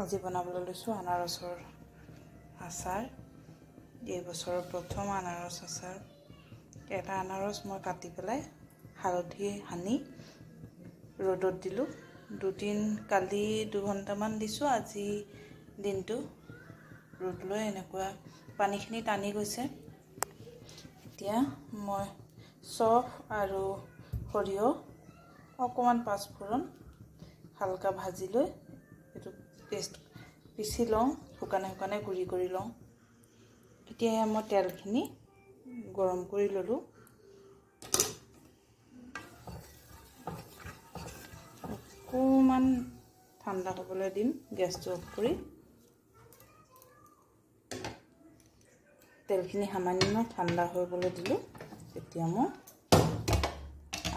আজি বনাবলৈ লৈছোঁ আনাৰসৰ আচাৰ। এই বছৰৰ প্ৰথম আনাৰস আচাৰ। এটা আনাৰস মই কাটি পেলাই হালধি সানি ৰ'দত দিলোঁ। কালি 2 ঘণ্টামান দিছোঁ, আজি দিনটো ৰ'দ লৈ এনেকুৱা পানীখিনি টানি গৈছে। এতিয়া মই চফ আৰু সৰিয়হ অকণমান পাঁচফোৰণ হালকা ভাজি লৈ এইটো পেষ্ট পিচি লওঁ, শুকানে গুড়ি কৰি লওঁ। এতিয়া মই তেলখিনি গৰম কৰি ল'লোঁ। অকণমান ঠাণ্ডা হ'বলৈ দিম, গেছটো অফ কৰি। তেলখিনি সামান্য ঠাণ্ডা হ'বলৈ দিলোঁ। এতিয়া মই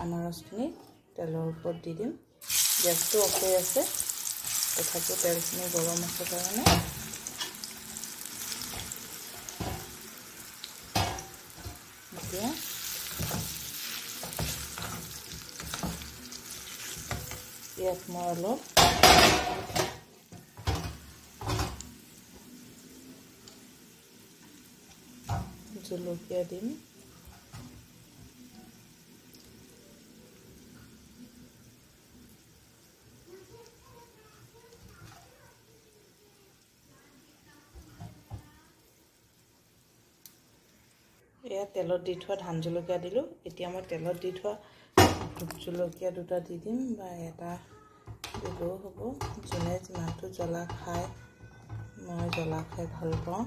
আনাৰসখিনি তেলৰ ওপৰত দি দিম। গেছটো অফ হৈ আছে, তথাপিও তেলখিনি গৰম আছে কাৰণে এতিয়া ইয়াত মই অলপ জলকীয়া দিম। এয়া তেলত দি থোৱা ধান জলকীয়া দিলোঁ। এতিয়া মই তেলত দি থোৱা ভোট জলকীয়া 2টা দি দিম, বা এটা দিলেও হ'ব। যোনে যিমানটো জ্বলা খায়, মই জ্বলা খাই ভাল পাওঁ।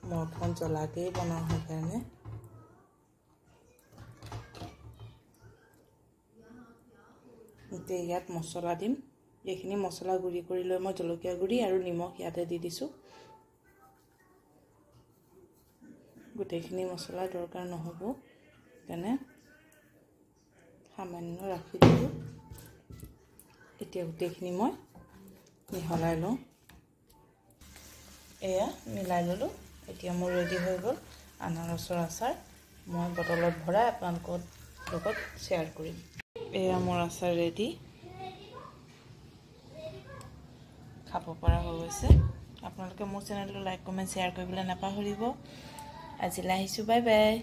মই অকণ জ্বলাকেই বনাওঁ সেইকাৰণে। এতিয়া ইয়াত মছলা দিম। এইখিনি মছলা গুড়ি কৰি লৈ মই জলকীয়া গুড়ি আৰু নিমখ ইয়াতে দি দিছোঁ। গোটেইখিনি মছলা দৰকাৰ নহ'ব, সেইকাৰণে সামান্য ৰাখি দিলোঁ। এতিয়া গোটেইখিনি মই মিহলাই লওঁ। এয়া মিলাই ল'লোঁ। এতিয়া মোৰ ৰেডি হৈ গ'ল আনাৰসৰ আচাৰ। মই বটলত ভৰাই আপোনালোকৰ লগত শ্বেয়াৰ কৰিম। এয়া মোৰ আচাৰ ৰেডি, খাব পৰা হৈ গৈছে। আপোনালোকে মোৰ চেনেলটো লাইক, কমেণ্ট, শ্বেয়াৰ কৰিবলৈ নাপাহৰিব। আজিলৈ আহিছোঁ, বাই বাই।